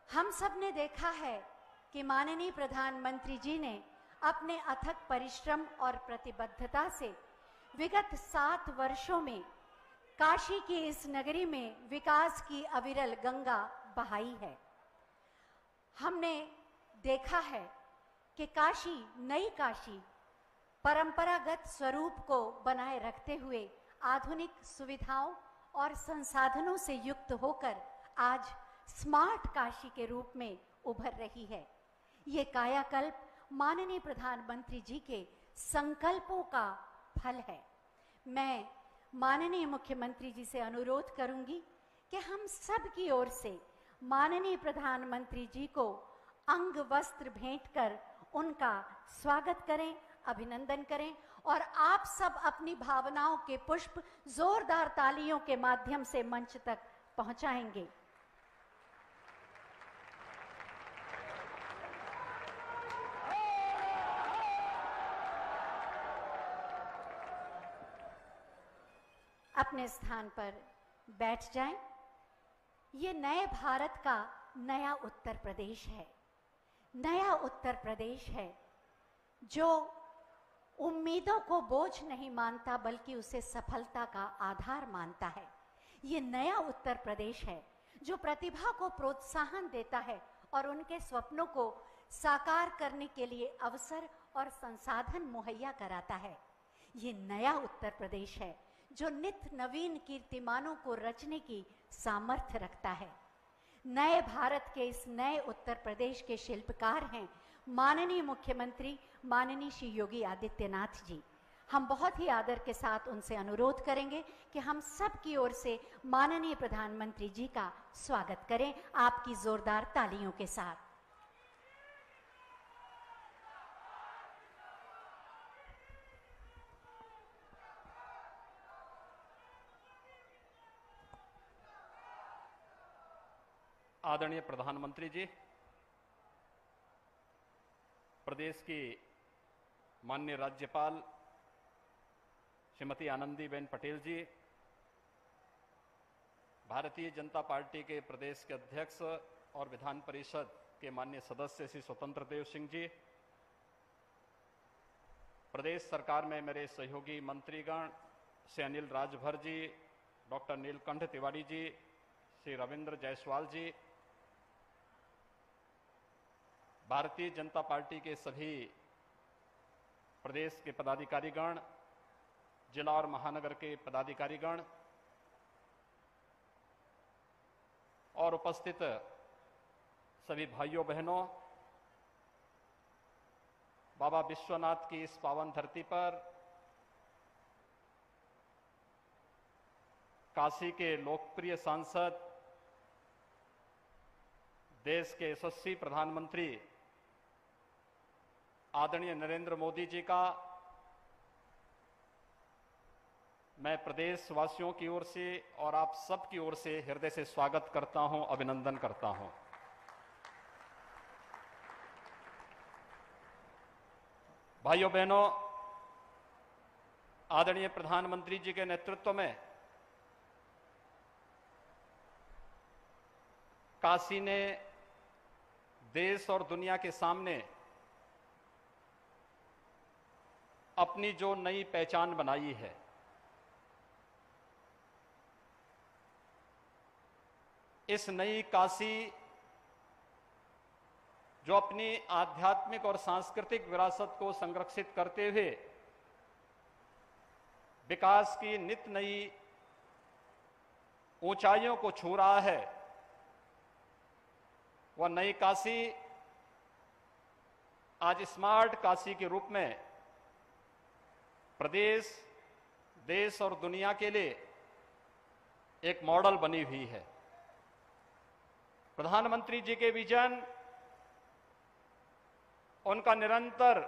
हम सब ने देखा है कि माननीय प्रधानमंत्री जी ने अपने अथक परिश्रम और प्रतिबद्धता से विगत 7 वर्षों में काशी की इस नगरी में विकास की अविरल गंगा बहाई है। हमने देखा है कि काशी, नई काशी परंपरागत स्वरूप को बनाए रखते हुए आधुनिक सुविधाओं और संसाधनों से युक्त होकर आज स्मार्ट काशी के रूप में उभर रही है। ये कायाकल्प माननीय प्रधानमंत्री जी के संकल्पों का फल है। मैं माननीय मुख्यमंत्री जी से अनुरोध करूंगी कि हम सब की ओर से माननीय प्रधानमंत्री जी को अंग वस्त्र भेंट कर उनका स्वागत करें, अभिनंदन करें और आप सब अपनी भावनाओं के पुष्प जोरदार तालियों के माध्यम से मंच तक पहुंचाएंगे। अपने स्थान पर बैठ जाएं। ये नए भारत का नया उत्तर प्रदेश है। नया उत्तर प्रदेश है जो उम्मीदों को बोझ नहीं मानता बल्कि उसे सफलता का आधार मानता है। ये नया उत्तर प्रदेश है जो प्रतिभा को प्रोत्साहन देता है और उनके स्वप्नों को साकार करने के लिए अवसर और संसाधन मुहैया कराता है। ये नया उत्तर प्रदेश है जो नित्य नवीन कीर्तिमानों को रचने की सामर्थ्य रखता है। नए भारत के इस नए उत्तर प्रदेश के शिल्पकार हैं माननीय मुख्यमंत्री माननीय श्री योगी आदित्यनाथ जी। हम बहुत ही आदर के साथ उनसे अनुरोध करेंगे कि हम सब की ओर से माननीय प्रधानमंत्री जी का स्वागत करें आपकी जोरदार तालियों के साथ। आदरणीय प्रधानमंत्री जी, प्रदेश की माननीय राज्यपाल श्रीमती आनंदीबेन पटेल जी, भारतीय जनता पार्टी के प्रदेश के अध्यक्ष और विधान परिषद के माननीय सदस्य श्री स्वतंत्र देव सिंह जी, प्रदेश सरकार में मेरे सहयोगी मंत्रीगण श्री अनिल राजभर जी, डॉक्टर नीलकंठ तिवारी जी, श्री रविंद्र जायसवाल जी, भारतीय जनता पार्टी के सभी प्रदेश के पदाधिकारीगण, जिला और महानगर के पदाधिकारीगण और उपस्थित सभी भाइयों बहनों, बाबा विश्वनाथ की इस पावन धरती पर काशी के लोकप्रिय सांसद, देश के यशस्वी प्रधानमंत्री आदरणीय नरेंद्र मोदी जी का मैं प्रदेश वासियों की ओर से और आप सब की ओर से हृदय से स्वागत करता हूं, अभिनंदन करता हूं। भाइयों बहनों, आदरणीय प्रधानमंत्री जी के नेतृत्व में काशी ने देश और दुनिया के सामने अपनी जो नई पहचान बनाई है, इस नई काशी जो अपनी आध्यात्मिक और सांस्कृतिक विरासत को संरक्षित करते हुए विकास की नित नई ऊंचाइयों को छू रहा है, वह नई काशी आज स्मार्ट काशी के रूप में प्रदेश, देश और दुनिया के लिए एक मॉडल बनी हुई है। प्रधानमंत्री जी के विजन, उनका निरंतर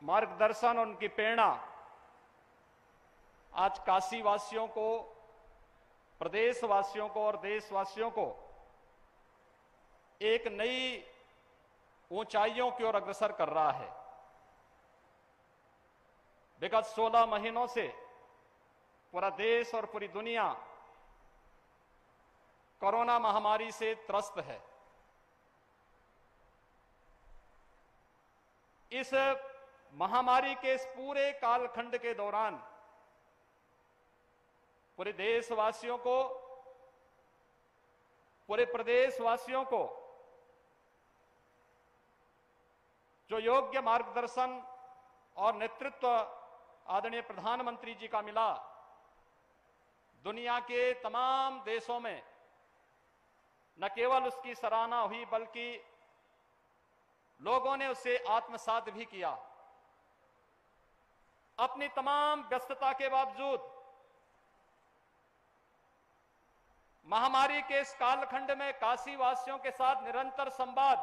मार्गदर्शन, उनकी प्रेरणा आज काशी वासियों को, प्रदेश वासियों को और देशवासियों को एक नई ऊंचाइयों की ओर अग्रसर कर रहा है। विगत 16 महीनों से पूरा देश और पूरी दुनिया कोरोना महामारी से त्रस्त है। इस महामारी के इस पूरे कालखंड के दौरान पूरे देशवासियों को, पूरे प्रदेशवासियों को जो योग्य मार्गदर्शन और नेतृत्व आदरणीय प्रधानमंत्री जी का मिला, दुनिया के तमाम देशों में न केवल उसकी सराहना हुई बल्कि लोगों ने उसे आत्मसात भी किया। अपनी तमाम व्यस्तता के बावजूद महामारी के इस कालखंड में काशी वासियों के साथ निरंतर संवाद,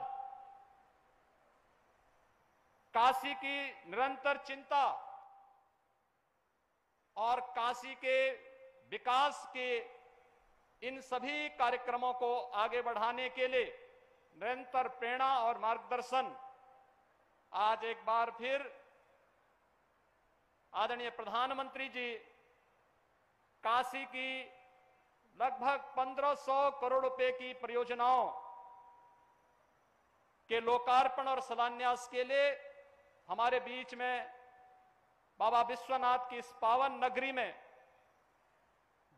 काशी की निरंतर चिंता और काशी के विकास के इन सभी कार्यक्रमों को आगे बढ़ाने के लिए निरंतर प्रेरणा और मार्गदर्शन आज एक बार फिर आदरणीय प्रधानमंत्री जी काशी की लगभग 1500 करोड़ रुपए की परियोजनाओं के लोकार्पण और शिलान्यास के लिए हमारे बीच में बाबा विश्वनाथ की इस पावन नगरी में,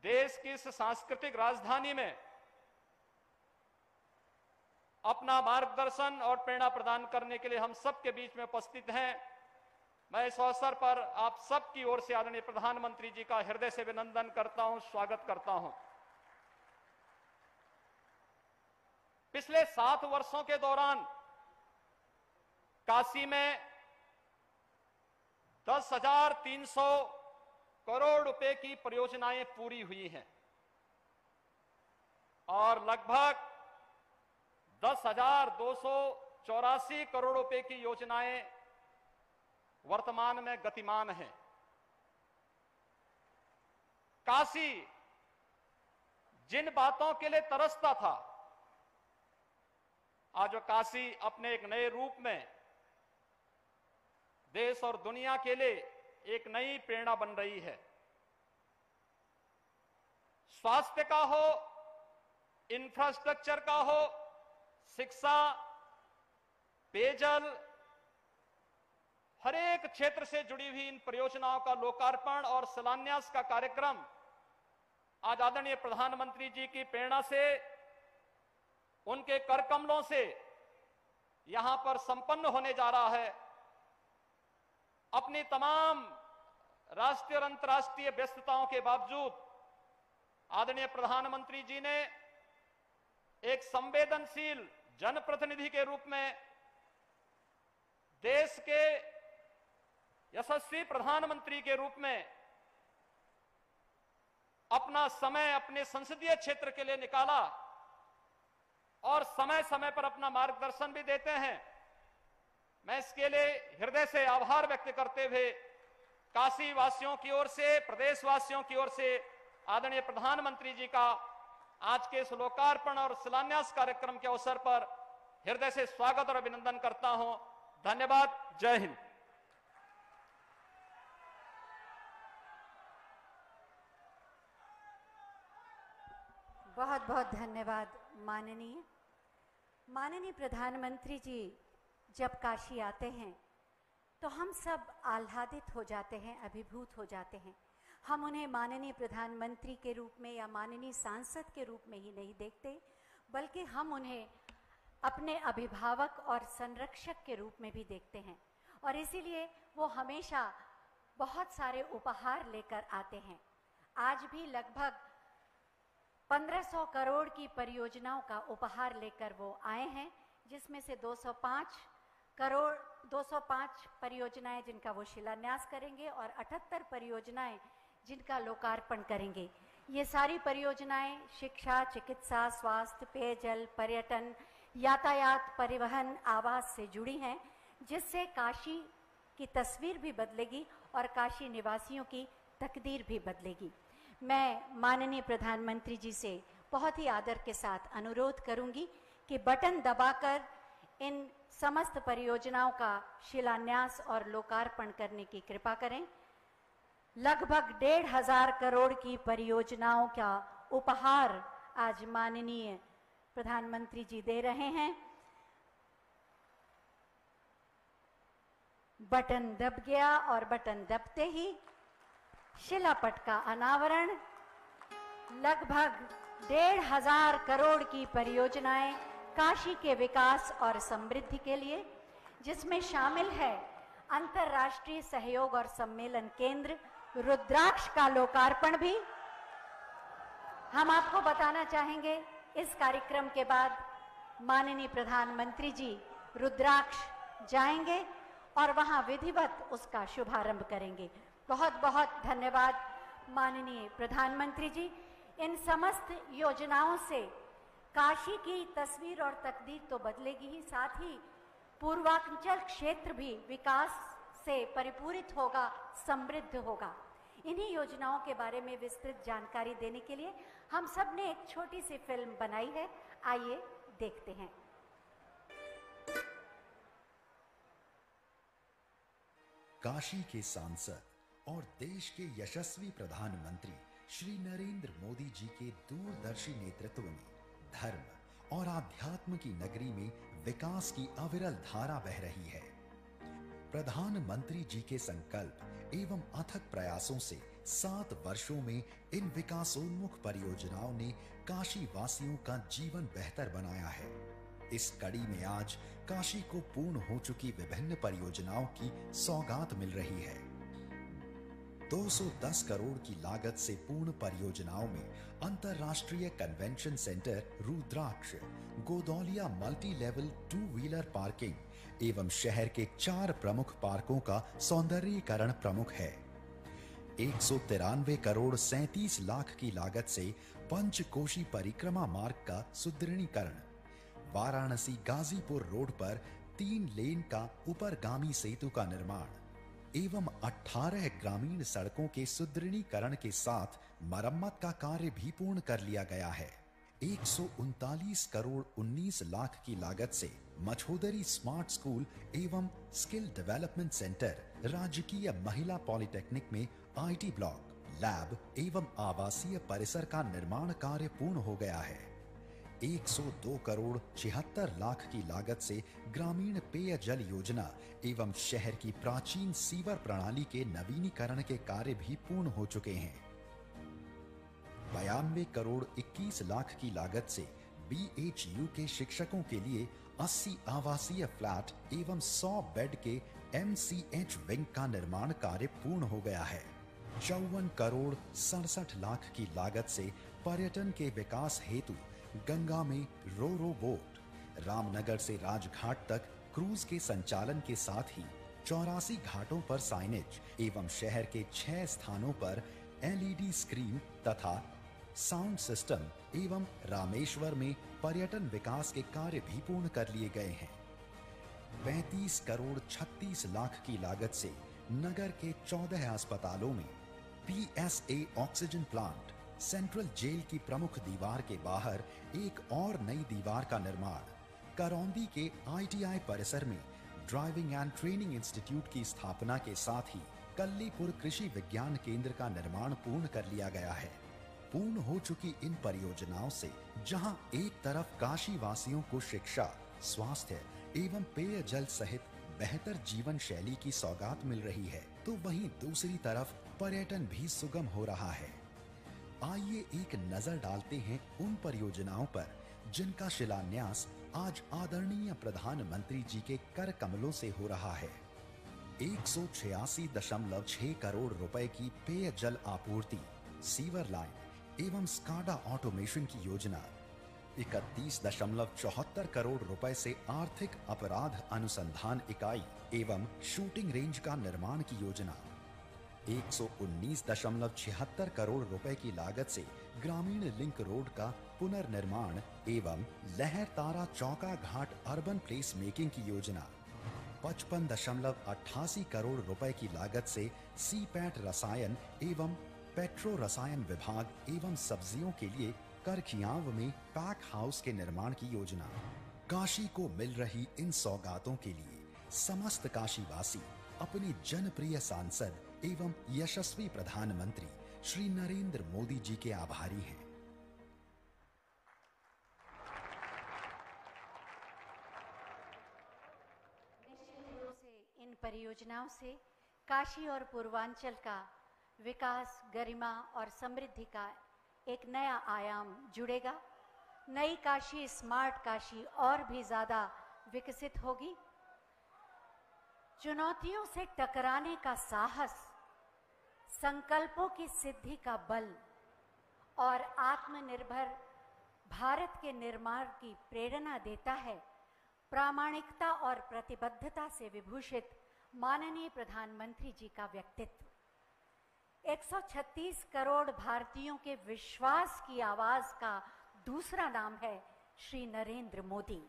देश की इस सांस्कृतिक राजधानी में अपना मार्गदर्शन और प्रेरणा प्रदान करने के लिए हम सबके बीच में उपस्थित हैं। मैं इस अवसर पर आप सबकी ओर से आदरणीय प्रधानमंत्री जी का हृदय से अभिनंदन करता हूं, स्वागत करता हूं। पिछले 7 वर्षों के दौरान काशी में 10,300 करोड़ रुपए की परियोजनाएं पूरी हुई हैं और लगभग 10,284 करोड़ रुपए की योजनाएं वर्तमान में गतिमान हैं। काशी जिन बातों के लिए तरसता था, आज वो काशी अपने एक नए रूप में देश और दुनिया के लिए एक नई प्रेरणा बन रही है। स्वास्थ्य का हो, इंफ्रास्ट्रक्चर का हो, शिक्षा, पेयजल, हर एक क्षेत्र से जुड़ी हुई इन परियोजनाओं का लोकार्पण और शिलान्यास का कार्यक्रम आज आदरणीय प्रधानमंत्री जी की प्रेरणा से, उनके कर कमलों से यहां पर संपन्न होने जा रहा है। अपनी तमाम राष्ट्रीय और अंतर्राष्ट्रीय व्यस्तताओं के बावजूद आदरणीय प्रधानमंत्री जी ने एक संवेदनशील जनप्रतिनिधि के रूप में देश के यशस्वी प्रधानमंत्री के रूप में अपना समय अपने संसदीय क्षेत्र के लिए निकाला और समय समय पर अपना मार्गदर्शन भी देते हैं। मैं इसके लिए हृदय से आभार व्यक्त करते हुए काशी वासियों की ओर से, प्रदेशवासियों की ओर से आदरणीय प्रधानमंत्री जी का आज के इस लोकार्पण और शिलान्यास कार्यक्रम के अवसर पर हृदय से स्वागत और अभिनंदन करता हूं। धन्यवाद। जय हिंद। बहुत बहुत धन्यवाद माननीय प्रधानमंत्री जी जब काशी आते हैं तो हम सब आह्लादित हो जाते हैं, अभिभूत हो जाते हैं। हम उन्हें माननीय प्रधानमंत्री के रूप में या माननीय सांसद के रूप में ही नहीं देखते, बल्कि हम उन्हें अपने अभिभावक और संरक्षक के रूप में भी देखते हैं और इसीलिए वो हमेशा बहुत सारे उपहार लेकर आते हैं। आज भी लगभग 1500 करोड़ की परियोजनाओं का उपहार लेकर वो आए हैं, जिसमें से 205 परियोजनाएं जिनका वो शिलान्यास करेंगे और 78 परियोजनाएं जिनका लोकार्पण करेंगे। ये सारी परियोजनाएं शिक्षा, चिकित्सा, स्वास्थ्य, पेयजल, पर्यटन, यातायात, परिवहन, आवास से जुड़ी हैं, जिससे काशी की तस्वीर भी बदलेगी और काशी निवासियों की तकदीर भी बदलेगी। मैं माननीय प्रधानमंत्री जी से बहुत ही आदर के साथ अनुरोध करूंगी कि बटन दबाकर इन समस्त परियोजनाओं का शिलान्यास और लोकार्पण करने की कृपा करें। लगभग 1,500 करोड़ की परियोजनाओं का उपहार आज माननीय प्रधानमंत्री जी दे रहे हैं। बटन दब गया और बटन दबते ही शिलापट का अनावरण। लगभग 1,500 करोड़ की परियोजनाएं काशी के विकास और समृद्धि के लिए, जिसमें शामिल है अंतर्राष्ट्रीय सहयोग और सम्मेलन केंद्र रुद्राक्ष का लोकार्पण भी। हम आपको बताना चाहेंगे, इस कार्यक्रम के बाद माननीय प्रधानमंत्री जी रुद्राक्ष जाएंगे और वहां विधिवत उसका शुभारंभ करेंगे। बहुत बहुत धन्यवाद माननीय प्रधानमंत्री जी। इन समस्त योजनाओं से काशी की तस्वीर और तकदीर तो बदलेगी ही, साथ ही पूर्वांचल क्षेत्र भी विकास से परिपूरित होगा, समृद्ध होगा। इन्हीं योजनाओं के बारे में विस्तृत जानकारी देने के लिए हम सब ने एक छोटी सी फिल्म बनाई है, आइए देखते हैं। काशी के सांसद और देश के यशस्वी प्रधानमंत्री श्री नरेंद्र मोदी जी के दूरदर्शी नेतृत्व में धर्म और आध्यात्म की नगरी में विकास की अविरल धारा बह रही है। प्रधानमंत्री जी के संकल्प एवं अथक प्रयासों से 7 वर्षों में इन विकासोन्मुख परियोजनाओं ने काशी वासियों का जीवन बेहतर बनाया है। इस कड़ी में आज काशी को पूर्ण हो चुकी विभिन्न परियोजनाओं की सौगात मिल रही है। 210 करोड़ की लागत से पूर्ण परियोजनाओं में अंतरराष्ट्रीय convention centre Rudraksh, Godowlia multi level 2 wheeler parking एवं शहर के 4 प्रमुख पार्कों का सौंदर्यीकरण प्रमुख है। 193 करोड़ 37 लाख की लागत से पंचकोशी परिक्रमा मार्ग का सुदृढ़ीकरण, वाराणसी गाजीपुर रोड पर 3 लेन का ऊपरगामी सेतु का निर्माण एवं 18 ग्रामीण सड़कों के सुदृढ़ीकरण के साथ मरम्मत का कार्य भी पूर्ण कर लिया गया है। 139 करोड़ 19 लाख की लागत से मछोदरी स्मार्ट स्कूल एवं स्किल डेवलपमेंट सेंटर, राजकीय महिला पॉलिटेक्निक में IT ब्लॉक, लैब एवं आवासीय परिसर का निर्माण कार्य पूर्ण हो गया है। 102 करोड़ 76 लाख की लागत से ग्रामीण पेयजल योजना एवं शहर की प्राचीन सीवर प्रणाली के नवीनीकरण के कार्य भी पूर्ण हो चुके हैं। 92 करोड़ 21 लाख की लागत से BHU के शिक्षकों के लिए 80 आवासीय फ्लैट एवं 100 बेड के MCH विंग का निर्माण कार्य पूर्ण हो गया है। 54 करोड़ 67 लाख की लागत से पर्यटन के विकास हेतु गंगा में रो बोट, रामनगर से राजघाट तक क्रूज के संचालन के साथ ही 84 घाटों पर साइनेज एवं शहर के 6 स्थानों पर LED स्क्रीन तथा साउंड सिस्टम एवं रामेश्वर में पर्यटन विकास के कार्य भी पूर्ण कर लिए गए हैं। 35 करोड़ 36 लाख की लागत से नगर के 14 अस्पतालों में PSA oxygen plant, central jail की प्रमुख दीवार के बाहर एक और नई दीवार का निर्माण, करौंदी के ITI परिसर में ड्राइविंग एंड ट्रेनिंग इंस्टीट्यूट की स्थापना के साथ ही कल्लीपुर कृषि विज्ञान केंद्र का निर्माण पूर्ण कर लिया गया है। पूर्ण हो चुकी इन परियोजनाओं से जहां एक तरफ काशी वासियों को शिक्षा, स्वास्थ्य एवं पेयजल सहित बेहतर जीवन शैली की सौगात मिल रही है, तो वहीं दूसरी तरफ पर्यटन भी सुगम हो रहा है। आइए एक नजर डालते हैं उन परियोजनाओं पर जिनका शिलान्यास आज आदरणीय प्रधानमंत्री जी के कर कमलों से हो रहा है। 186.6 करोड़ रुपए की पेयजल आपूर्ति, सीवर लाइन एवं स्काडा ऑटोमेशन की योजना, 31.74 करोड़ रुपए से आर्थिक अपराध अनुसंधान इकाई एवं शूटिंग रेंज का निर्माण की योजना, 119.76 करोड़ रुपए की लागत से ग्रामीण लिंक रोड का पुनर्निर्माण एवं लहर तारा चौका घाट अर्बन प्लेस मेकिंग की योजना, 55.88 करोड़ रुपए की लागत से सीपैट रसायन एवं पेट्रो रसायन विभाग एवं सब्जियों के लिए करखियांव में पैक हाउस के निर्माण की योजना। काशी को मिल रही इन सौगातों के लिए समस्त काशीवासी अपने जनप्रिय सांसद एवं यशस्वी प्रधानमंत्री श्री नरेंद्र मोदी जी के आभारी हैं। निश्चित रूप से इन परियोजनाओं से काशी और पूर्वांचल का विकास, गरिमा और समृद्धि का एक नया आयाम जुड़ेगा। नई काशी, स्मार्ट काशी और भी ज़्यादा विकसित होगी। चुनौतियों से टकराने का साहस, संकल्पों की सिद्धि का बल और आत्मनिर्भर भारत के निर्माण की प्रेरणा देता है। प्रामाणिकता और प्रतिबद्धता से विभूषित माननीय प्रधानमंत्री जी का व्यक्तित्व 136 करोड़ भारतीयों के विश्वास की आवाज का दूसरा नाम है श्री नरेंद्र मोदी।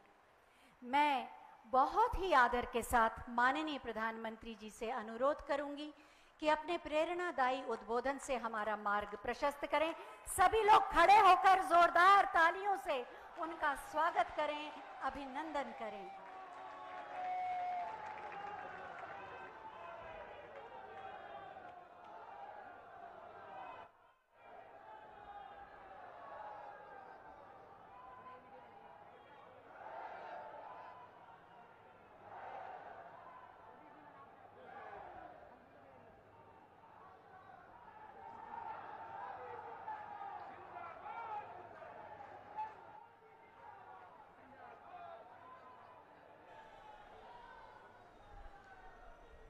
मैं बहुत ही आदर के साथ माननीय प्रधानमंत्री जी से अनुरोध करूंगी कि अपने प्रेरणादायी उद्बोधन से हमारा मार्ग प्रशस्त करें। सभी लोग खड़े होकर जोरदार तालियों से उनका स्वागत करें, अभिनंदन करें।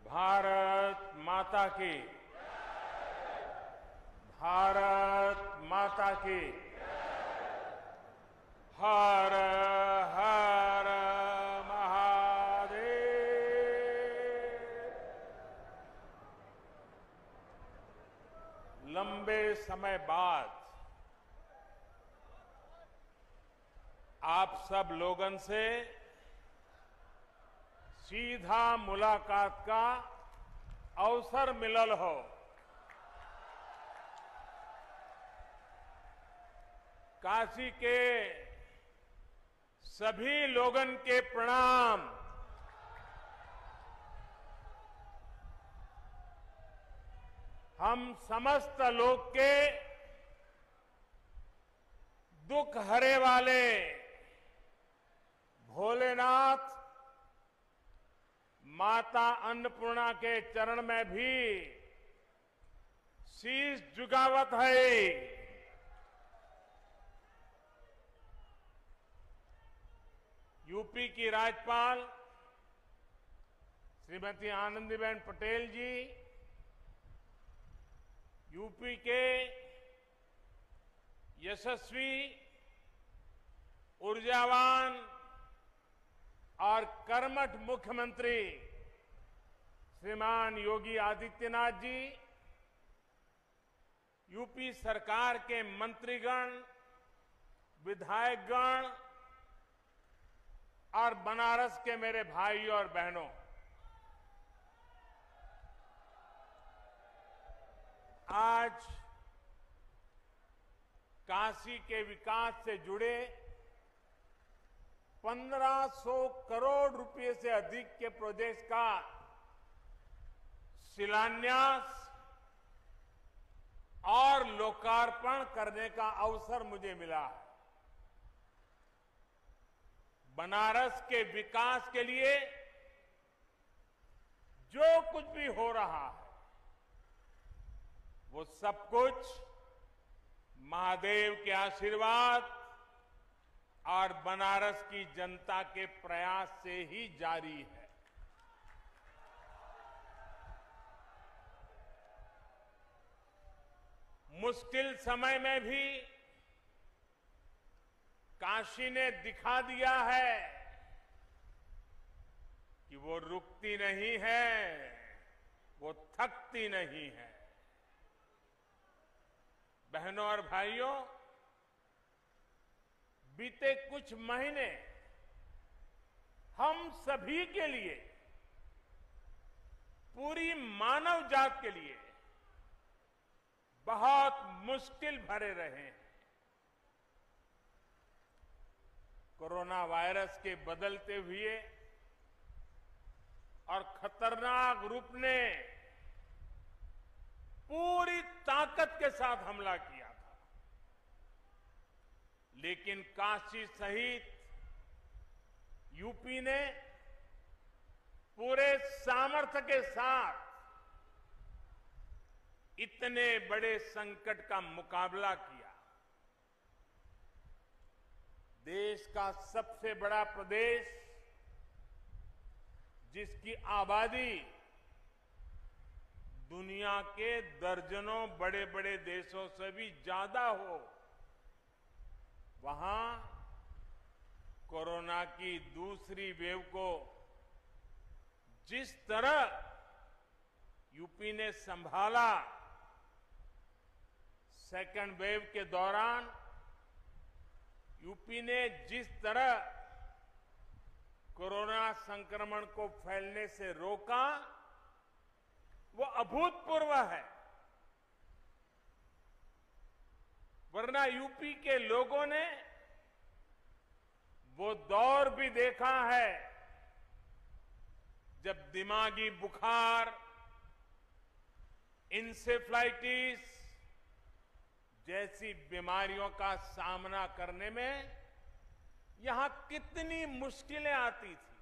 भारत माता की, भारत माता की, हर हर महादेव। लंबे समय बाद आप सब लोगन से सीधा मुलाकात का अवसर मिलल हो। काशी के सभी लोगन के प्रणाम। हम समस्त लोग के दुख हरे वाले भोलेनाथ माता अन्नपूर्णा के चरण में भी शीश झुकावत है। यूपी की राज्यपाल श्रीमती आनंदीबेन पटेल जी, यूपी के यशस्वी, ऊर्जावान और कर्मठ मुख्यमंत्री श्रीमान योगी आदित्यनाथ जी, यूपी सरकार के मंत्रीगण, विधायकगण और बनारस के मेरे भाइयों और बहनों, आज काशी के विकास से जुड़े 1500 करोड़ रुपए से अधिक के प्रोजेक्ट का शिलान्यास और लोकार्पण करने का अवसर मुझे मिला है। बनारस के विकास के लिए जो कुछ भी हो रहा है वो सब कुछ महादेव के आशीर्वाद और बनारस की जनता के प्रयास से ही जारी है। मुश्किल समय में भी काशी ने दिखा दिया है कि वो रुकती नहीं है, वो थकती नहीं है। बहनों और भाइयों, बीते कुछ महीने हम सभी के लिए, पूरी मानव जात के लिए बहुत मुश्किल भरे रहे हैं। कोरोना वायरस के बदलते हुए और खतरनाक रूप ने पूरी ताकत के साथ हमला किया था, लेकिन काशी सहित यूपी ने पूरे सामर्थ्य के साथ इतने बड़े संकट का मुकाबला किया। देश का सबसे बड़ा प्रदेश, जिसकी आबादी दुनिया के दर्जनों बड़े बड़े देशों से भी ज्यादा हो, वहां कोरोना की दूसरी वेव को जिस तरह यूपी ने संभाला, सेकेंड वेव के दौरान यूपी ने जिस तरह कोरोना संक्रमण को फैलने से रोका, वो अभूतपूर्व है। वरना यूपी के लोगों ने वो दौर भी देखा है जब दिमागी बुखार, इंसेफ्लाइटिस जैसी बीमारियों का सामना करने में यहां कितनी मुश्किलें आती थी।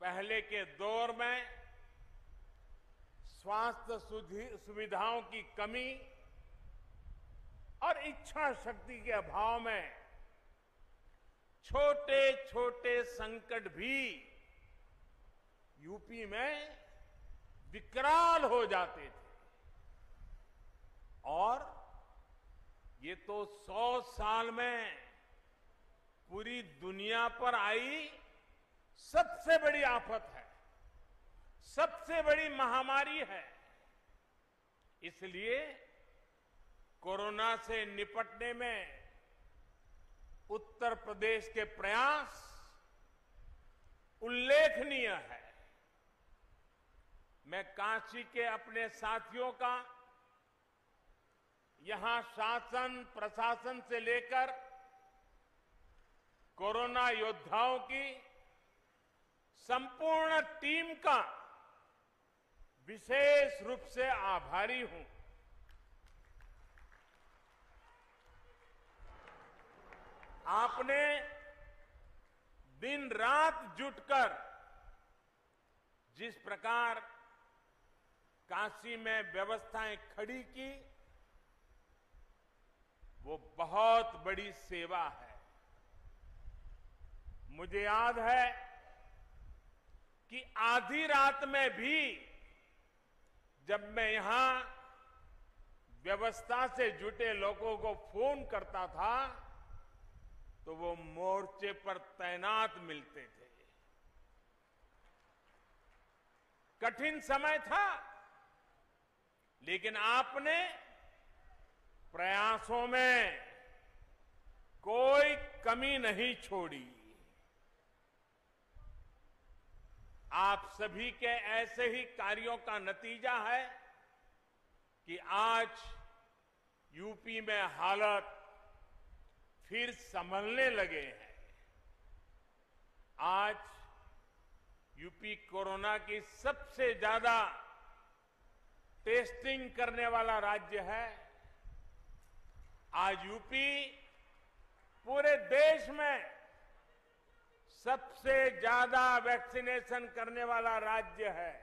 पहले के दौर में स्वास्थ्य सुविधाओं की कमी और इच्छा शक्ति के अभाव में छोटे छोटे संकट भी यूपी में विकराल हो जाते थे। और ये तो 100 साल में पूरी दुनिया पर आई सबसे बड़ी आफत है, सबसे बड़ी महामारी है। इसलिए कोरोना से निपटने में उत्तर प्रदेश के प्रयास उल्लेखनीय है। मैं काशी के अपने साथियों का, यहां शासन प्रशासन से लेकर कोरोना योद्धाओं की संपूर्ण टीम का विशेष रूप से आभारी हूं। आपने दिन रात जुटकर जिस प्रकार काशी में व्यवस्थाएं खड़ी की, वो बहुत बड़ी सेवा है। मुझे याद है कि आधी रात में भी जब मैं यहां व्यवस्था से जुटे लोगों को फोन करता था तो वो मोर्चे पर तैनात मिलते थे। कठिन समय था, लेकिन आपने प्रयासों में कोई कमी नहीं छोड़ी। आप सभी के ऐसे ही कार्यों का नतीजा है कि आज यूपी में हालत फिर संभलने लगे हैं। आज यूपी कोरोना की सबसे ज्यादा टेस्टिंग करने वाला राज्य है। आज यूपी पूरे देश में सबसे ज्यादा वैक्सीनेशन करने वाला राज्य है।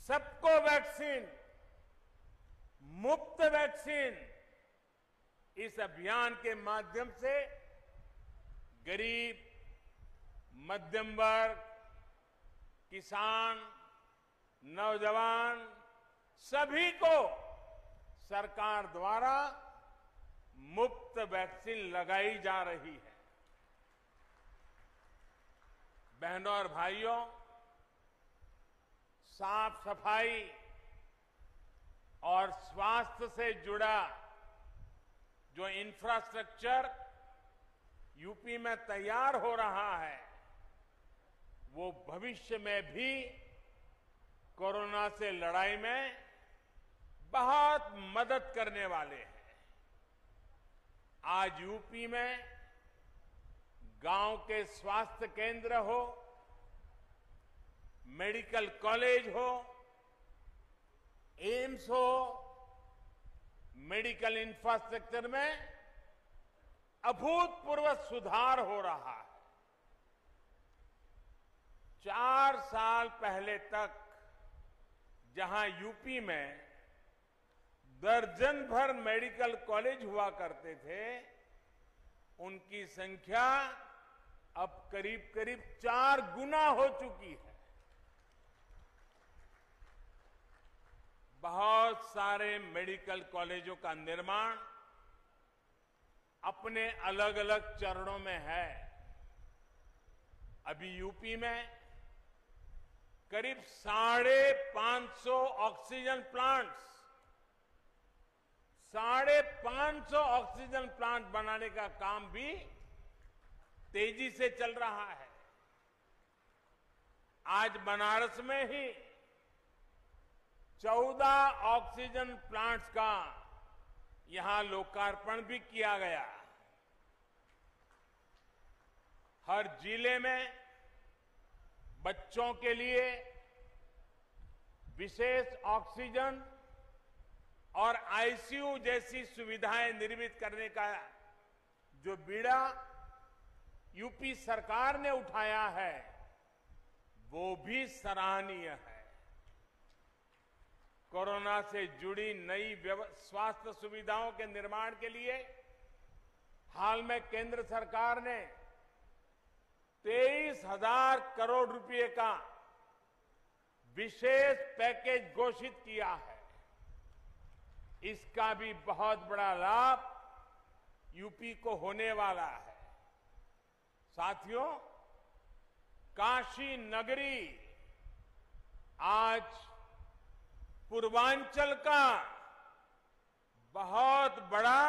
सबको वैक्सीन, मुफ्त वैक्सीन, इस अभियान के माध्यम से गरीब, मध्यम वर्ग, किसान, नौजवान सभी को सरकार द्वारा मुफ्त वैक्सीन लगाई जा रही है। बहनों और भाइयों, साफ सफाई और स्वास्थ्य से जुड़ा जो इंफ्रास्ट्रक्चर यूपी में तैयार हो रहा है, वो भविष्य में भी कोरोना से लड़ाई में बहुत मदद करने वाले हैं। आज यूपी में गांव के स्वास्थ्य केंद्र हो, मेडिकल कॉलेज हो, एम्स हो, मेडिकल इंफ्रास्ट्रक्चर में अभूतपूर्व सुधार हो रहा है। 4 साल पहले तक जहां यूपी में दर्जन भर मेडिकल कॉलेज हुआ करते थे, उनकी संख्या अब करीब करीब 4 गुना हो चुकी है। बहुत सारे मेडिकल कॉलेजों का निर्माण अपने अलग अलग चरणों में है। अभी यूपी में करीब 550 ऑक्सीजन प्लांट्स 550 ऑक्सीजन प्लांट बनाने का काम भी तेजी से चल रहा है। आज बनारस में ही 14 ऑक्सीजन प्लांट्स का यहां लोकार्पण भी किया गया। हर जिले में बच्चों के लिए विशेष ऑक्सीजन और आईसीयू जैसी सुविधाएं निर्मित करने का जो बीड़ा यूपी सरकार ने उठाया है, वो भी सराहनीय है। कोरोना से जुड़ी नई स्वास्थ्य सुविधाओं के निर्माण के लिए हाल में केंद्र सरकार ने 23,000 करोड़ रुपए का विशेष पैकेज घोषित किया है। इसका भी बहुत बड़ा लाभ यूपी को होने वाला है। साथियों, काशी नगरी आज पूर्वांचल का बहुत बड़ा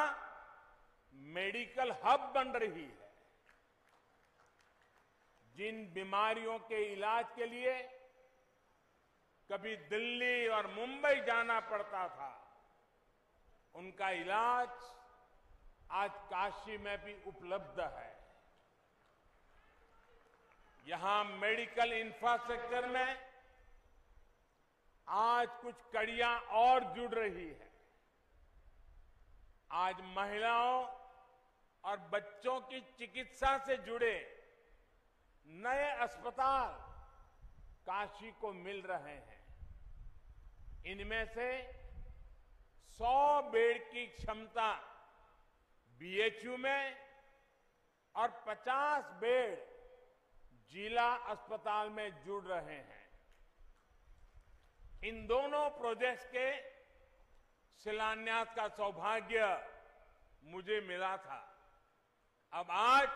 मेडिकल हब बन रही है। जिन बीमारियों के इलाज के लिए कभी दिल्ली और मुंबई जाना पड़ता था, उनका इलाज आज काशी में भी उपलब्ध है। यहां मेडिकल इंफ्रास्ट्रक्चर में आज कुछ कड़ियां और जुड़ रही है। आज महिलाओं और बच्चों की चिकित्सा से जुड़े नए अस्पताल काशी को मिल रहे हैं। इनमें से 100 बेड की क्षमता बीएचयू में और 50 बेड जिला अस्पताल में जुड़ रहे हैं। इन दोनों प्रोजेक्ट्स के शिलान्यास का सौभाग्य मुझे मिला था। अब आज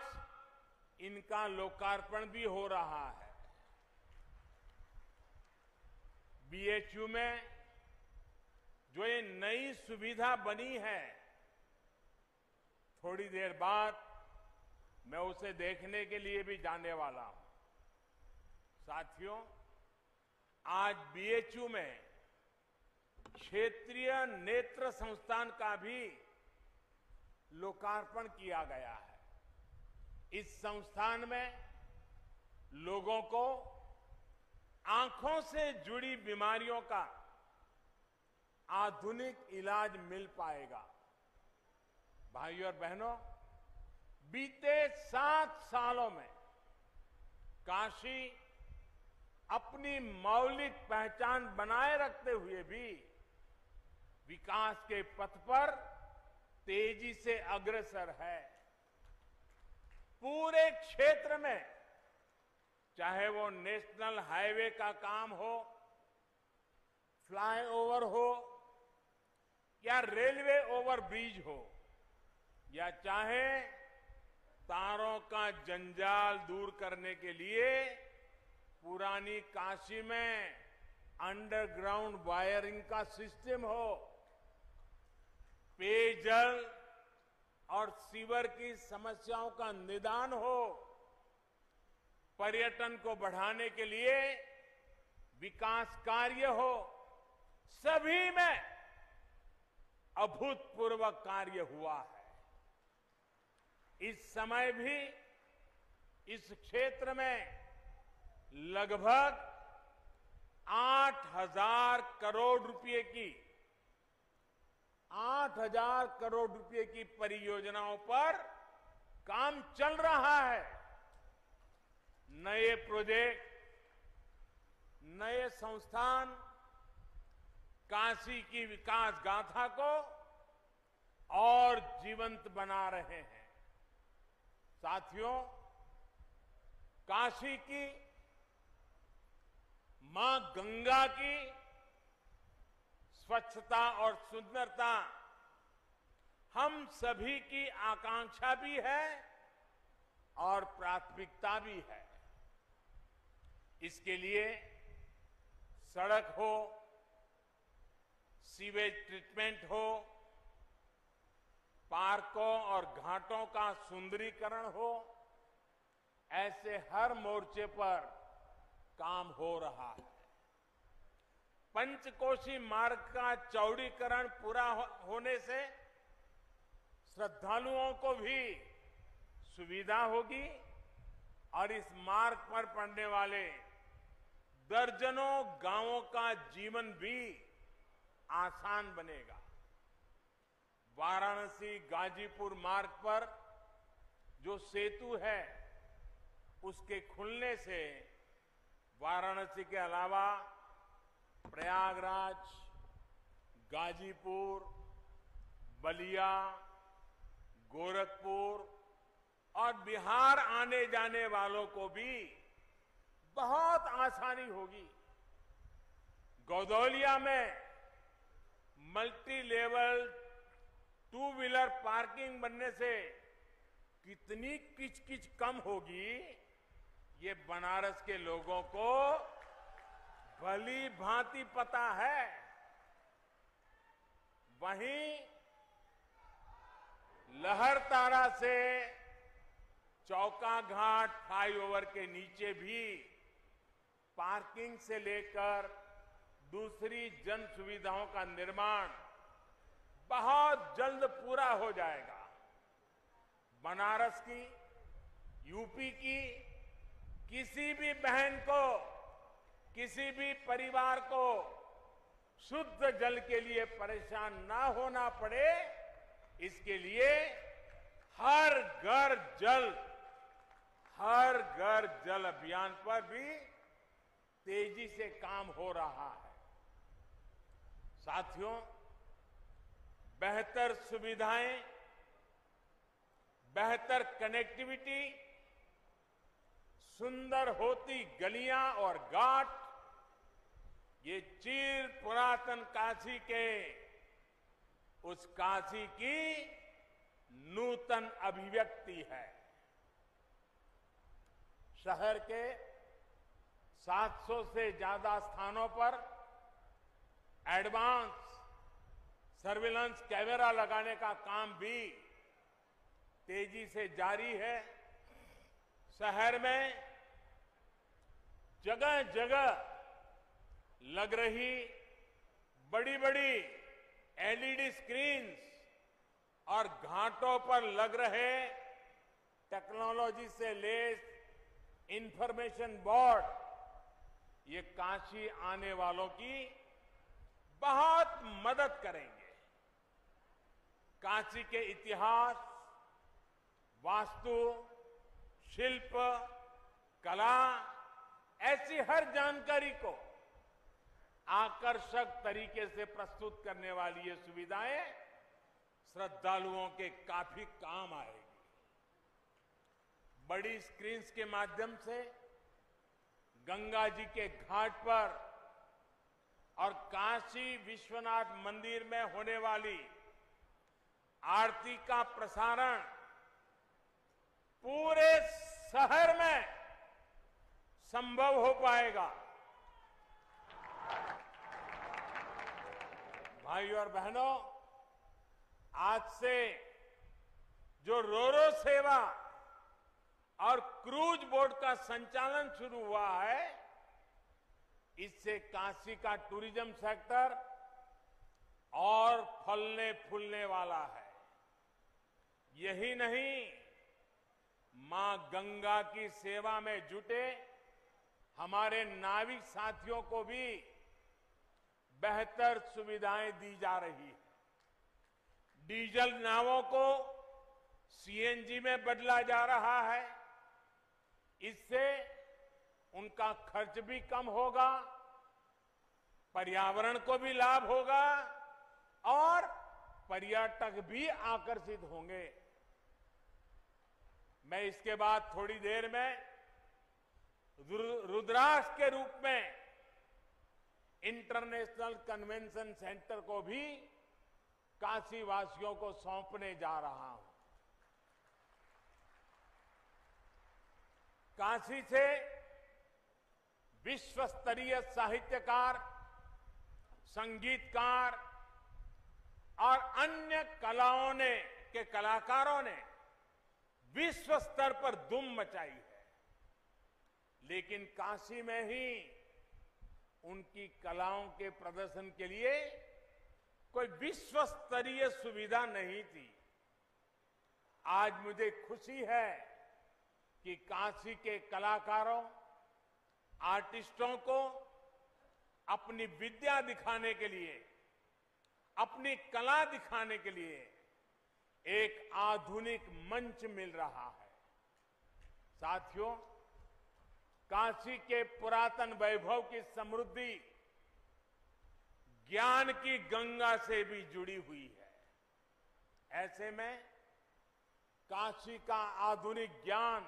इनका लोकार्पण भी हो रहा है। बीएचयू में जो ये नई सुविधा बनी है, थोड़ी देर बाद मैं उसे देखने के लिए भी जाने वाला हूं। साथियों, आज बीएचयू में क्षेत्रीय नेत्र संस्थान का भी लोकार्पण किया गया है। इस संस्थान में लोगों को आंखों से जुड़ी बीमारियों का आधुनिक इलाज मिल पाएगा। भाइयों और बहनों, बीते 7 सालों में काशी अपनी मौलिक पहचान बनाए रखते हुए भी विकास के पथ पर तेजी से अग्रसर है। पूरे क्षेत्र में, चाहे वो नेशनल हाईवे का काम हो, फ्लाईओवर हो या रेलवे ओवरब्रिज हो, या चाहे तारों का जंजाल दूर करने के लिए पुरानी काशी में अंडरग्राउंड वायरिंग का सिस्टम हो, पेयजल और सीवर की समस्याओं का निदान हो, पर्यटन को बढ़ाने के लिए विकास कार्य हो, सभी में अभूतपूर्व कार्य हुआ है। इस समय भी इस क्षेत्र में लगभग 8,000 करोड़ रुपए की 8,000 करोड़ रुपए की परियोजनाओं पर काम चल रहा है। नए प्रोजेक्ट नए संस्थान काशी की विकास गाथा को और जीवंत बना रहे हैं। साथियों, काशी की मां गंगा की स्वच्छता और सुंदरता हम सभी की आकांक्षा भी है और प्राथमिकता भी है। इसके लिए सड़क हो, सीवेज ट्रीटमेंट हो, पार्कों और घाटों का सुंदरीकरण हो, ऐसे हर मोर्चे पर काम हो रहा है। पंचकोशी मार्ग का चौड़ीकरण पूरा होने से श्रद्धालुओं को भी सुविधा होगी और इस मार्ग पर पड़ने वाले दर्जनों गांवों का जीवन भी आसान बनेगा। वाराणसी गाजीपुर मार्ग पर जो सेतु है, उसके खुलने से वाराणसी के अलावा प्रयागराज, गाजीपुर, बलिया, गोरखपुर और बिहार आने जाने वालों को भी बहुत आसानी होगी। गौदौलिया में मल्टी लेवल 2 व्हीलर पार्किंग बनने से कितनी किचकिच कम होगी, ये बनारस के लोगों को भली भांति पता है। वहीं लहरतारा से चौका घाट फ्लाईओवर के नीचे भी पार्किंग से लेकर दूसरी जन सुविधाओं का निर्माण बहुत जल्द पूरा हो जाएगा। बनारस की, यूपी की किसी भी बहन को, किसी भी परिवार को शुद्ध जल के लिए परेशान ना होना पड़े, इसके लिए हर घर जल अभियान पर भी तेजी से काम हो रहा है। साथियों, बेहतर सुविधाएं, बेहतर कनेक्टिविटी, सुंदर होती गलियां और घाट, ये चिर पुरातन काशी के उस काशी की नूतन अभिव्यक्ति है। शहर के 700 से ज्यादा स्थानों पर एडवांस सर्विलांस कैमरा लगाने का काम भी तेजी से जारी है। शहर में जगह जगह लग रही बड़ी बड़ी एलईडी स्क्रीन्स और घाटों पर लग रहे टेक्नोलॉजी से लैस इंफॉर्मेशन बोर्ड, ये काशी आने वालों की बहुत मदद करेंगे। काशी के इतिहास, वास्तु, शिल्प, कला, ऐसी हर जानकारी को आकर्षक तरीके से प्रस्तुत करने वाली ये सुविधाएं श्रद्धालुओं के काफी काम आएगी। बड़ी स्क्रीन्स के माध्यम से गंगा जी के घाट पर और काशी विश्वनाथ मंदिर में होने वाली आरती का प्रसारण पूरे शहर में संभव हो पाएगा। भाइयों और बहनों, आज से जो रोरो सेवा और क्रूज बोट का संचालन शुरू हुआ है, इससे काशी का टूरिज्म सेक्टर और फलने फूलने वाला है। यही नहीं, मां गंगा की सेवा में जुटे हमारे नाविक साथियों को भी बेहतर सुविधाएं दी जा रही है। डीजल नावों को सीएनजी में बदला जा रहा है। इससे उनका खर्च भी कम होगा पर्यावरण को भी लाभ होगा और पर्यटक भी आकर्षित होंगे। मैं इसके बाद थोड़ी देर में रुद्राक्ष के रूप में इंटरनेशनल कन्वेंशन सेंटर को भी काशी वासियों को सौंपने जा रहा हूं। काशी से विश्व स्तरीय साहित्यकार, संगीतकार और अन्य कलाकारों ने विश्व स्तर पर धूम मचाई है, लेकिन काशी में ही उनकी कलाओं के प्रदर्शन के लिए कोई विश्व स्तरीय सुविधा नहीं थी। आज मुझे खुशी है कि काशी के कलाकारों, आर्टिस्टों को अपनी विद्या दिखाने के लिए, अपनी कला दिखाने के लिए एक आधुनिक मंच मिल रहा है। साथियों, काशी के पुरातन वैभव की समृद्धि ज्ञान की गंगा से भी जुड़ी हुई है। ऐसे में काशी का आधुनिक ज्ञान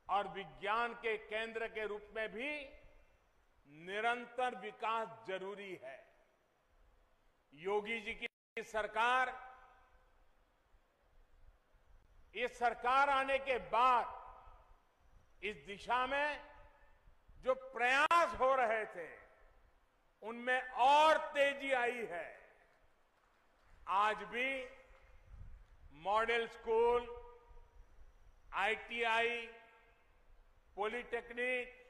और विज्ञान के केंद्र के रूप में भी निरंतर विकास जरूरी है। योगी जी की सरकार, ये सरकार आने के बाद इस दिशा में जो प्रयास हो रहे थे उनमें और तेजी आई है। आज भी मॉडल स्कूल, आईटीआई, पॉलिटेक्निक,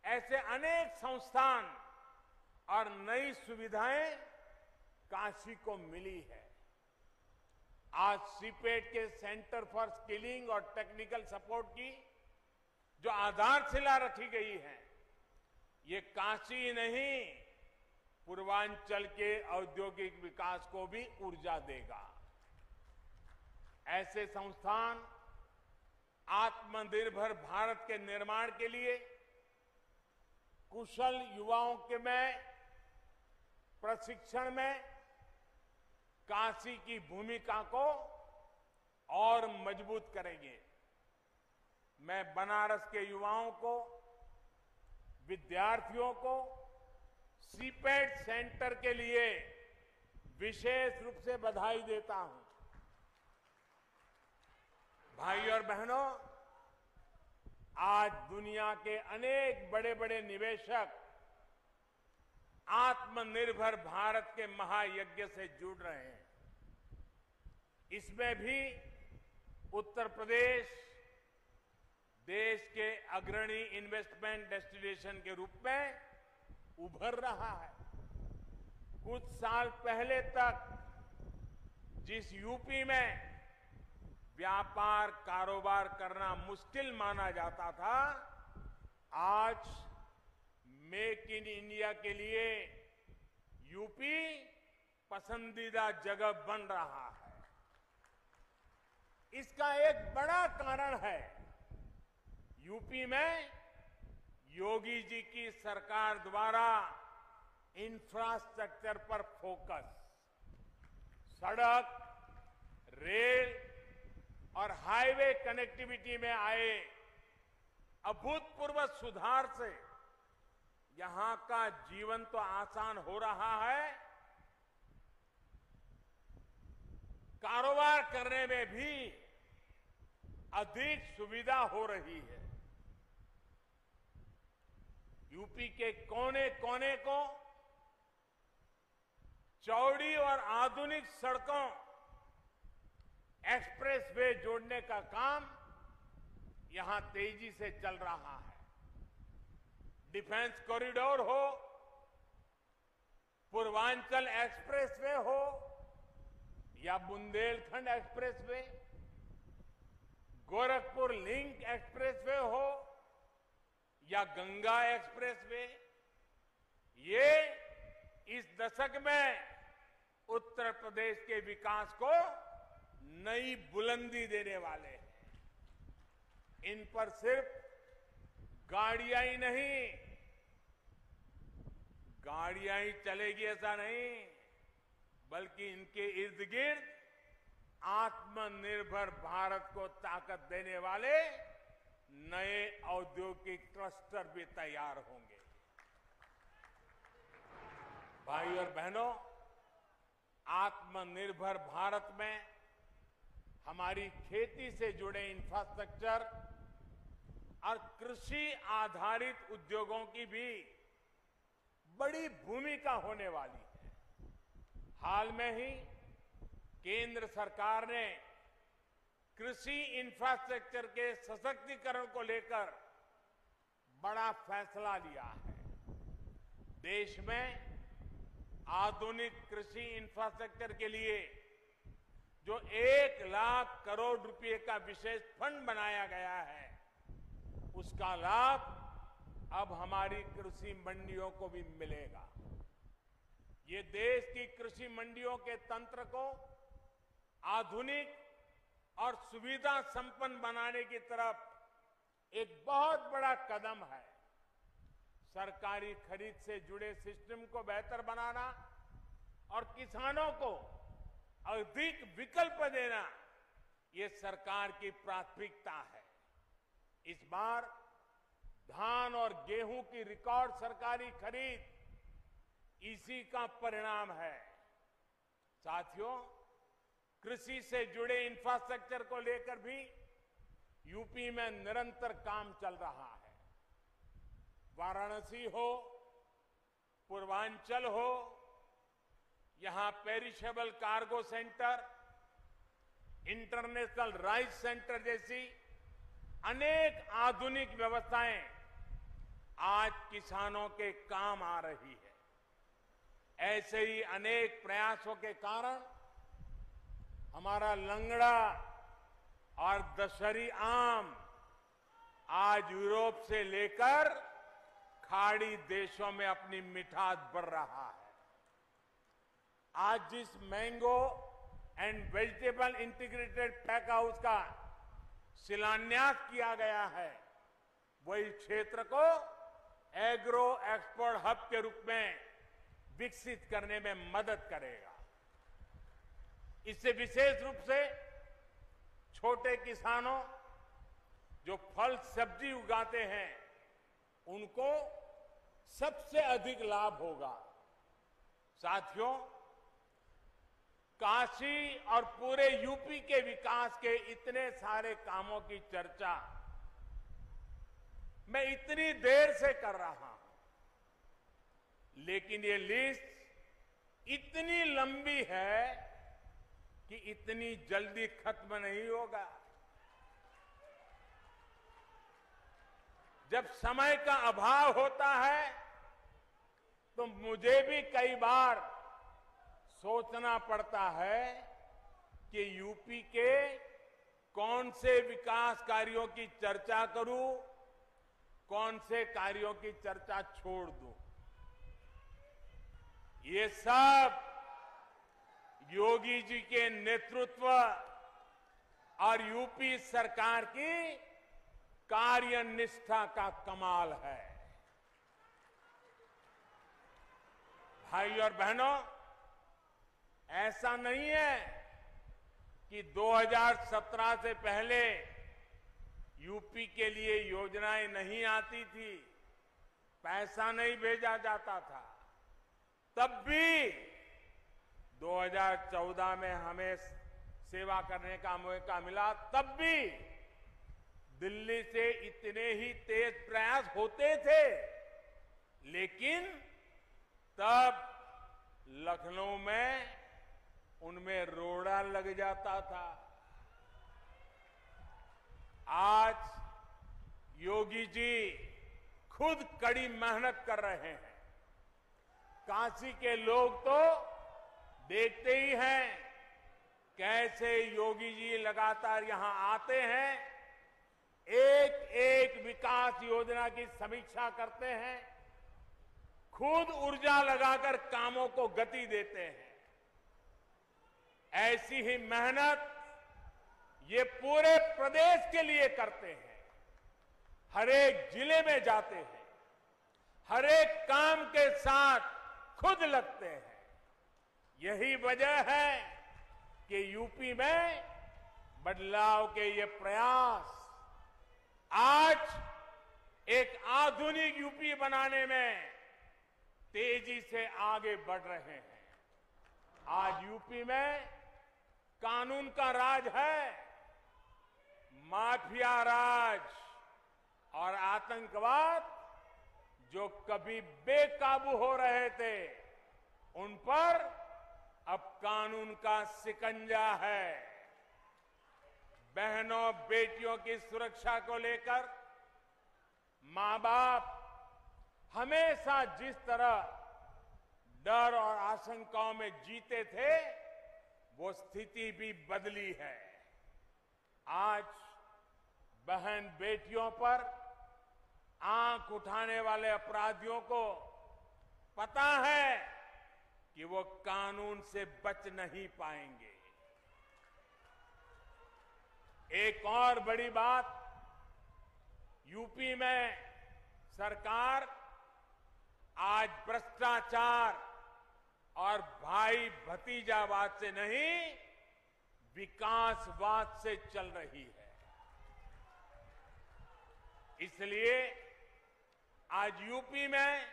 ऐसे अनेक संस्थान और नई सुविधाएं काशी को मिली है। आज सीपेट के सेंटर फॉर स्किलिंग और टेक्निकल सपोर्ट की जो आधारशिला रखी गई है, ये काशी नहीं, पूर्वांचल के औद्योगिक विकास को भी ऊर्जा देगा। ऐसे संस्थान आत्मनिर्भर भारत के निर्माण के लिए कुशल युवाओं के में प्रशिक्षण में काशी की भूमिका को और मजबूत करेंगे। मैं बनारस के युवाओं को, विद्यार्थियों को सीपेट सेंटर के लिए विशेष रूप से बधाई देता हूं। भाई और बहनों, आज दुनिया के अनेक बड़े बड़े निवेशक आत्मनिर्भर भारत के महायज्ञ से जुड़ रहे हैं। इसमें भी उत्तर प्रदेश देश के अग्रणी इन्वेस्टमेंट डेस्टिनेशन के रूप में उभर रहा है। कुछ साल पहले तक जिस यूपी में व्यापार कारोबार करना मुश्किल माना जाता था, आज मेक इन इंडिया के लिए यूपी पसंदीदा जगह बन रहा है। इसका एक बड़ा कारण है यूपी में योगी जी की सरकार द्वारा इंफ्रास्ट्रक्चर पर फोकस, सड़क, रेल और हाईवे कनेक्टिविटी में आए अभूतपूर्व सुधार से यहां का जीवन तो आसान हो रहा है, कारोबार करने में भी अधिक सुविधा हो रही है। यूपी के कोने कोने को चौड़ी और आधुनिक सड़कों, एक्सप्रेसवे जोड़ने का काम यहां तेजी से चल रहा है। डिफेंस कॉरिडोर हो, पूर्वांचल एक्सप्रेसवे हो या Bundelkhand expressway, Gorakhpur link expressway हो या गंगा एक्सप्रेसवे, ये इस दशक में उत्तर प्रदेश के विकास को नई बुलंदी देने वाले हैं। इन पर सिर्फ गाड़ियां ही नहीं, गाड़ियां ही चलेगी ऐसा नहीं, बल्कि इनके इर्द गिर्द आत्मनिर्भर भारत को ताकत देने वाले नए औद्योगिक क्लस्टर भी तैयार होंगे। भाई और बहनों, आत्मनिर्भर भारत में हमारी खेती से जुड़े इंफ्रास्ट्रक्चर और कृषि आधारित उद्योगों की भी बड़ी भूमिका होने वाली है। हाल में ही केंद्र सरकार ने कृषि इंफ्रास्ट्रक्चर के सशक्तिकरण को लेकर बड़ा फैसला लिया है। देश में आधुनिक कृषि इंफ्रास्ट्रक्चर के लिए जो 1 लाख करोड़ रुपए का विशेष फंड बनाया गया है, उसका लाभ अब हमारी कृषि मंडियों को भी मिलेगा। ये देश की कृषि मंडियों के तंत्र को आधुनिक और सुविधा संपन्न बनाने की तरफ एक बहुत बड़ा कदम है। सरकारी खरीद से जुड़े सिस्टम को बेहतर बनाना और किसानों को अधिक विकल्प देना, ये सरकार की प्राथमिकता है। इस बार धान और गेहूं की रिकॉर्ड सरकारी खरीद इसी का परिणाम है। साथियों, कृषि से जुड़े इंफ्रास्ट्रक्चर को लेकर भी यूपी में निरंतर काम चल रहा है। वाराणसी हो, पूर्वांचल हो, यहां perishable cargo centre, international rice centre जैसी अनेक आधुनिक व्यवस्थाएं आज किसानों के काम आ रही है। ऐसे ही अनेक प्रयासों के कारण हमारा लंगड़ा और दशहरी आम आज यूरोप से लेकर खाड़ी देशों में अपनी मिठास बढ़ रहा है। आज जिस mango and vegetable integrated pack house का शिलान्यास किया गया है, वही क्षेत्र को एग्रो एक्सपोर्ट हब के रूप में विकसित करने में मदद करेगा। इससे विशेष रूप से छोटे किसानों जो फल सब्जी उगाते हैं, उनको सबसे अधिक लाभ होगा। साथियों, काशी और पूरे यूपी के विकास के इतने सारे कामों की चर्चा मैं इतनी देर से कर रहा हूं, लेकिन ये लिस्ट इतनी लंबी है कि इतनी जल्दी खत्म नहीं होगा। जब समय का अभाव होता है तो मुझे भी कई बार सोचना पड़ता है कि यूपी के कौन से विकास कार्यों की चर्चा करूं, कौन से कार्यों की चर्चा छोड़ दूं। ये सब योगी जी के नेतृत्व और यूपी सरकार की कार्यनिष्ठा का कमाल है। भाई और बहनों, ऐसा नहीं है कि 2017 से पहले यूपी के लिए योजनाएं नहीं आती थी, पैसा नहीं भेजा जाता था। तब भी 2014 में हमें सेवा करने का मौका मिला, तब भी दिल्ली से इतने ही तेज प्रयास होते थे, लेकिन तब लखनऊ में उनमें रोड़ा लग जाता था। आज योगी जी खुद कड़ी मेहनत कर रहे हैं। काशी के लोग तो देखते ही हैं कैसे योगी जी लगातार यहां आते हैं, एक एक विकास योजना की समीक्षा करते हैं, खुद ऊर्जा लगाकर कामों को गति देते हैं। ऐसी ही मेहनत ये पूरे प्रदेश के लिए करते हैं। हर एक जिले में जाते हैं, हर एक काम के साथ खुद लगते हैं। यही वजह है कि यूपी में बदलाव के ये प्रयास आज एक आधुनिक यूपी बनाने में तेजी से आगे बढ़ रहे हैं। आज यूपी में कानून का राज है, माफिया राज और आतंकवाद जो कभी बेकाबू हो रहे थे, उन पर अब कानून का शिकंजा है। बहनों बेटियों की सुरक्षा को लेकर मां बाप हमेशा जिस तरह डर और आशंकाओं में जीते थे, वो स्थिति भी बदली है। आज बहन बेटियों पर आंख उठाने वाले अपराधियों को पता है कि वो कानून से बच नहीं पाएंगे। एक और बड़ी बात, यूपी में सरकार आज भ्रष्टाचार और भाई भतीजावाद से नहीं, विकासवाद से चल रही है। इसलिए आज यूपी में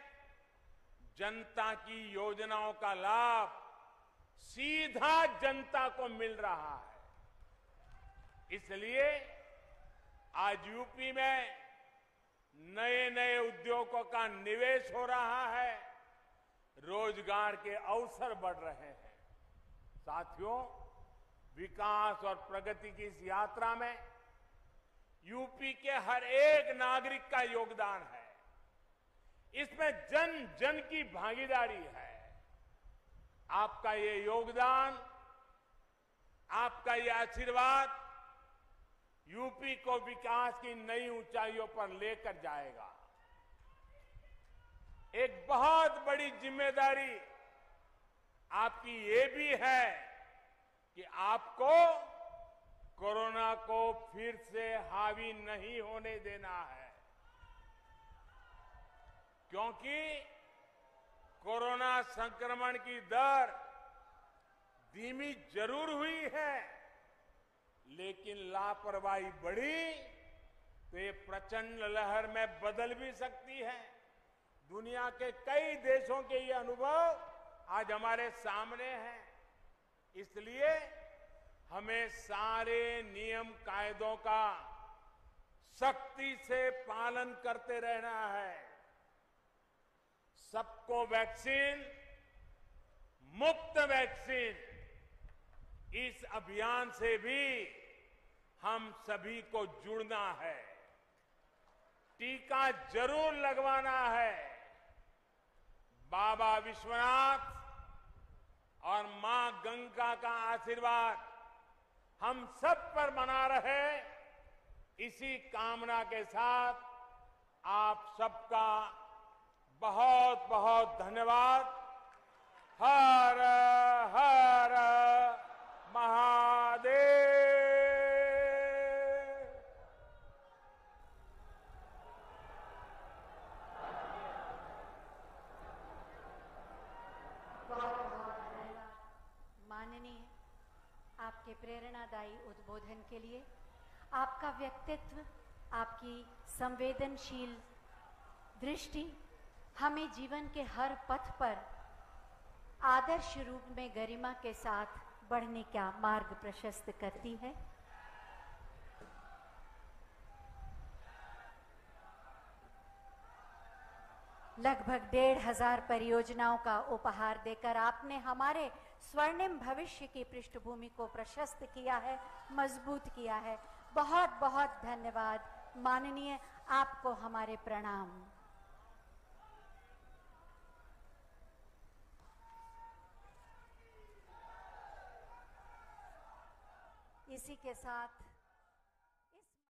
जनता की योजनाओं का लाभ सीधा जनता को मिल रहा है। इसलिए आज यूपी में नए नए उद्योगों का निवेश हो रहा है, रोजगार के अवसर बढ़ रहे हैं। साथियों, विकास और प्रगति की इस यात्रा में यूपी के हर एक नागरिक का योगदान है। इसमें जन जन की भागीदारी है। आपका ये योगदान, आपका ये आशीर्वाद यूपी को विकास की नई ऊंचाइयों पर लेकर जाएगा। एक बहुत बड़ी जिम्मेदारी आपकी ये भी है कि आपको कोरोना को फिर से हावी नहीं होने देना है, क्योंकि कोरोना संक्रमण की दर धीमी जरूर हुई है, लेकिन लापरवाही बढ़ी तो ये प्रचंड लहर में बदल भी सकती है। दुनिया के कई देशों के ये अनुभव आज हमारे सामने हैं। इसलिए हमें सारे नियम कायदों का सख्ती से पालन करते रहना है। सबको वैक्सीन, मुफ्त वैक्सीन, इस अभियान से भी हम सभी को जुड़ना है। टीका जरूर लगवाना है। बाबा विश्वनाथ और मां गंगा का आशीर्वाद हम सब पर बना रहे, इसी कामना के साथ आप सबका बहुत बहुत धन्यवाद। हर हर महादेव। माननीय, आपके प्रेरणादायी उद्बोधन के लिए, आपका व्यक्तित्व, आपकी संवेदनशील दृष्टि हमें जीवन के हर पथ पर आदर्श रूप में गरिमा के साथ बढ़ने का मार्ग प्रशस्त करती है। लगभग 1,500 परियोजनाओं का उपहार देकर आपने हमारे स्वर्णिम भविष्य की पृष्ठभूमि को प्रशस्त किया है, मजबूत किया है। बहुत बहुत धन्यवाद माननीय, आपको हमारे प्रणाम। इसी के साथ